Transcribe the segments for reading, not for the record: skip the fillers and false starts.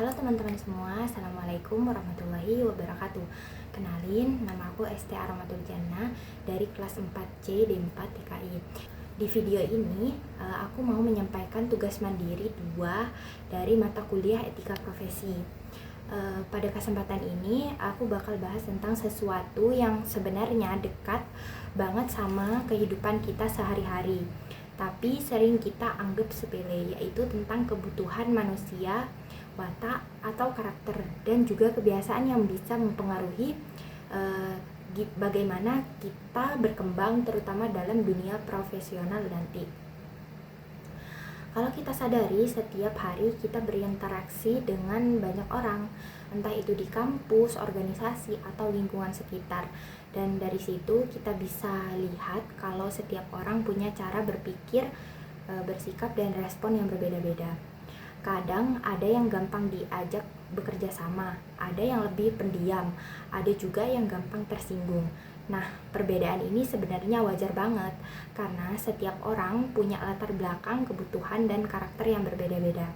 Halo teman-teman semua, Assalamualaikum warahmatullahi wabarakatuh. Kenalin, nama aku ST Aromatul Jannah dari kelas 4C D4 TKI. Di video ini, aku mau menyampaikan tugas mandiri 2 dari mata kuliah Etika Profesi. Pada kesempatan ini, aku bakal bahas tentang sesuatu yang sebenarnya dekat banget sama kehidupan kita sehari-hari, tapi sering kita anggap sepele, yaitu tentang kebutuhan manusia, watak atau karakter, dan juga kebiasaan yang bisa mempengaruhi bagaimana kita berkembang, terutama dalam dunia profesional nanti. Kalau kita sadari, setiap hari kita berinteraksi dengan banyak orang, entah itu di kampus, organisasi, atau lingkungan sekitar. Dan dari situ kita bisa lihat kalau setiap orang punya cara berpikir, bersikap, dan respon yang berbeda-beda. Kadang ada yang gampang diajak bekerja sama, ada yang lebih pendiam, ada juga yang gampang tersinggung. Nah, perbedaan ini sebenarnya wajar banget karena setiap orang punya latar belakang, kebutuhan, dan karakter yang berbeda-beda.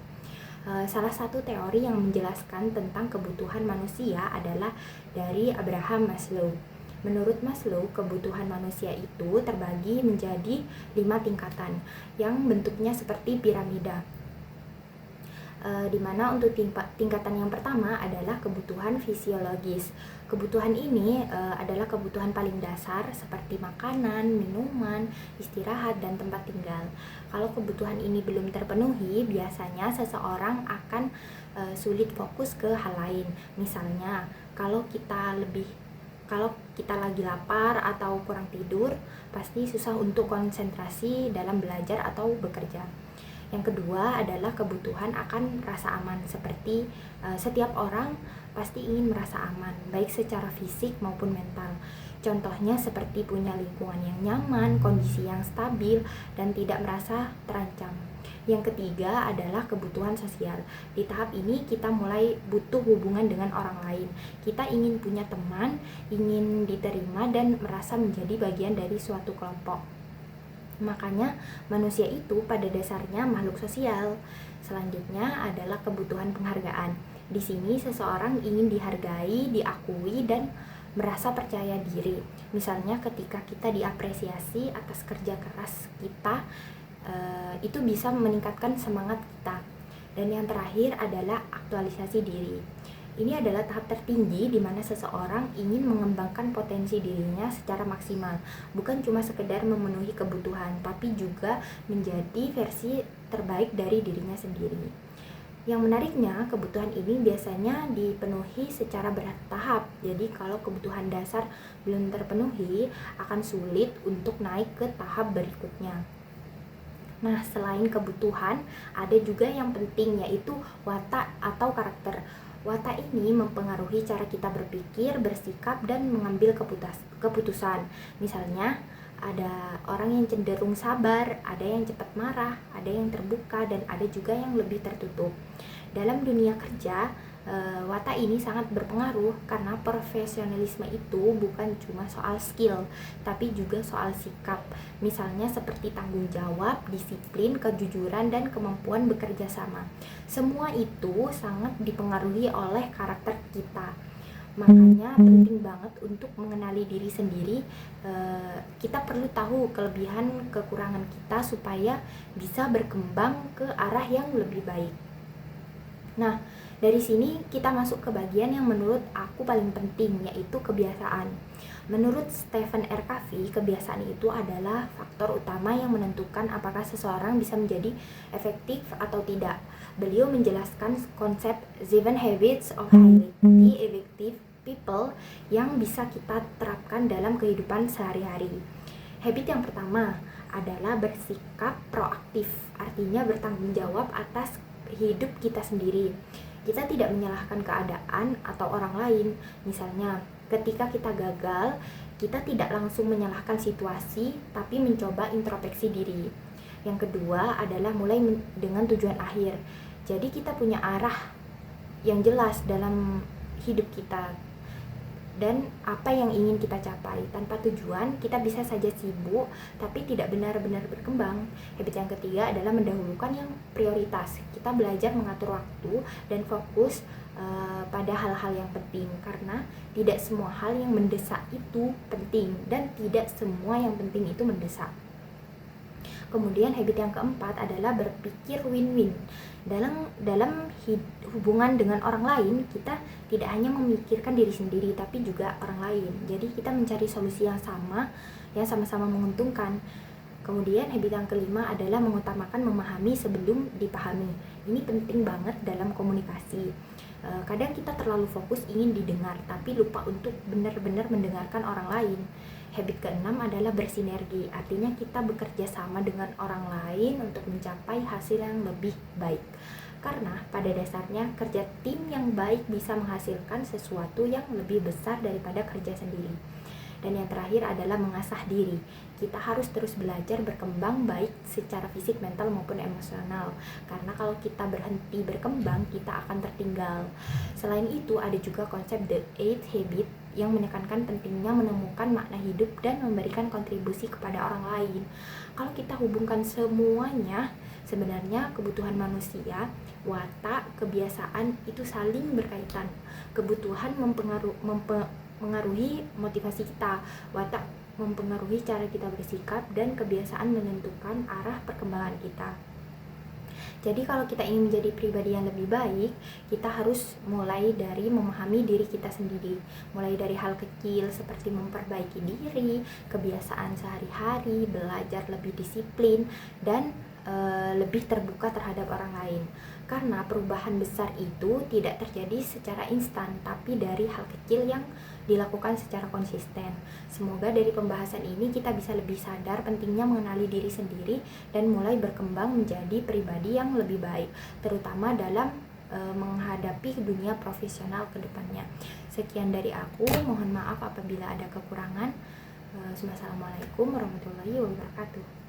Salah satu teori yang menjelaskan tentang kebutuhan manusia adalah dari Abraham Maslow. Menurut Maslow, kebutuhan manusia itu terbagi menjadi 5 tingkatan yang bentuknya seperti piramida. Di mana untuk tingkatan yang pertama adalah kebutuhan fisiologis. Kebutuhan ini adalah kebutuhan paling dasar seperti makanan, minuman, istirahat, dan tempat tinggal. Kalau kebutuhan ini belum terpenuhi, biasanya seseorang akan sulit fokus ke hal lain. Misalnya, kalau kita lagi lapar atau kurang tidur, pasti susah untuk konsentrasi dalam belajar atau bekerja. Yang kedua adalah kebutuhan akan rasa aman, seperti setiap orang pasti ingin merasa aman, baik secara fisik maupun mental. Contohnya seperti punya lingkungan yang nyaman, kondisi yang stabil, dan tidak merasa terancam. Yang ketiga adalah kebutuhan sosial. Di tahap ini kita mulai butuh hubungan dengan orang lain. Kita ingin punya teman, ingin diterima, dan merasa menjadi bagian dari suatu kelompok. Makanya manusia itu pada dasarnya makhluk sosial. Selanjutnya adalah kebutuhan penghargaan. Di sini seseorang ingin dihargai, diakui, dan merasa percaya diri. Misalnya ketika kita diapresiasi atas kerja keras kita, itu bisa meningkatkan semangat kita. Dan yang terakhir adalah aktualisasi diri. Ini adalah tahap tertinggi di mana seseorang ingin mengembangkan potensi dirinya secara maksimal, bukan cuma sekedar memenuhi kebutuhan, tapi juga menjadi versi terbaik dari dirinya sendiri. Yang menariknya, kebutuhan ini biasanya dipenuhi secara bertahap. Jadi kalau kebutuhan dasar belum terpenuhi, akan sulit untuk naik ke tahap berikutnya. Nah, selain kebutuhan, ada juga yang penting, yaitu watak atau karakter. Watak ini mempengaruhi cara kita berpikir, bersikap, dan mengambil keputusan. Misalnya, ada orang yang cenderung sabar, ada yang cepat marah, ada yang terbuka, dan ada juga yang lebih tertutup. Dalam dunia kerja, watak ini sangat berpengaruh karena profesionalisme itu bukan cuma soal skill, tapi juga soal sikap. Misalnya seperti tanggung jawab, disiplin, kejujuran, dan kemampuan bekerja sama. Semua itu sangat dipengaruhi oleh karakter kita. Makanya penting banget untuk mengenali diri sendiri. Kita perlu tahu kelebihan, kekurangan kita supaya bisa berkembang ke arah yang lebih baik. Nah, dari sini kita masuk ke bagian yang menurut aku paling penting, yaitu kebiasaan. Menurut Stephen R. Covey, kebiasaan itu adalah faktor utama yang menentukan apakah seseorang bisa menjadi efektif atau tidak. Beliau menjelaskan konsep 7 habits of highly effective people yang bisa kita terapkan dalam kehidupan sehari-hari. Habit yang pertama adalah bersikap proaktif, artinya bertanggung jawab atas hidup kita sendiri. Kita tidak menyalahkan keadaan atau orang lain. Misalnya, ketika kita gagal, kita tidak langsung menyalahkan situasi, tapi mencoba introspeksi diri. Yang kedua adalah mulai dengan tujuan akhir. Jadi kita punya arah yang jelas dalam hidup kita. dan apa yang ingin kita capai. Tanpa tujuan, kita bisa saja sibuk tapi tidak benar-benar berkembang. Habit yang ketiga adalah mendahulukan yang prioritas. Kita belajar mengatur waktu dan fokus pada hal-hal yang penting, karena tidak semua hal yang mendesak itu penting dan tidak semua yang penting itu mendesak. Kemudian habit yang keempat adalah berpikir win-win. Dalam hubungan dengan orang lain, kita tidak hanya memikirkan diri sendiri tapi juga orang lain. Jadi kita mencari solusi yang sama-sama menguntungkan. Kemudian habit yang kelima adalah mengutamakan memahami sebelum dipahami. Ini penting banget dalam komunikasi. Kadang kita terlalu fokus ingin didengar tapi lupa untuk benar-benar mendengarkan orang lain. Habit keenam adalah bersinergi, artinya kita bekerja sama dengan orang lain untuk mencapai hasil yang lebih baik. Karena pada dasarnya kerja tim yang baik bisa menghasilkan sesuatu yang lebih besar daripada kerja sendiri. Dan yang terakhir adalah mengasah diri. Kita harus terus belajar berkembang baik secara fisik, mental maupun emosional. Karena kalau kita berhenti berkembang, kita akan tertinggal. Selain itu, ada juga konsep The Eight Habit yang menekankan pentingnya menemukan makna hidup dan memberikan kontribusi kepada orang lain. Kalau kita hubungkan semuanya, sebenarnya kebutuhan manusia, watak, kebiasaan itu saling berkaitan. Kebutuhan mempengaruhi motivasi kita, watak mempengaruhi cara kita bersikap, dan kebiasaan menentukan arah perkembangan kita. Jadi kalau kita ingin menjadi pribadi yang lebih baik, kita harus mulai dari memahami diri kita sendiri. Mulai dari hal kecil seperti memperbaiki diri, kebiasaan sehari-hari, belajar lebih disiplin, dan lebih terbuka terhadap orang lain. Karena perubahan besar itu tidak terjadi secara instan, tapi dari hal kecil yang dilakukan secara konsisten. Semoga dari pembahasan ini kita bisa lebih sadar pentingnya mengenali diri sendiri dan mulai berkembang menjadi pribadi yang lebih baik, terutama dalam menghadapi dunia profesional ke depannya. Sekian dari aku, mohon maaf apabila ada kekurangan. Wassalamualaikum warahmatullahi wabarakatuh.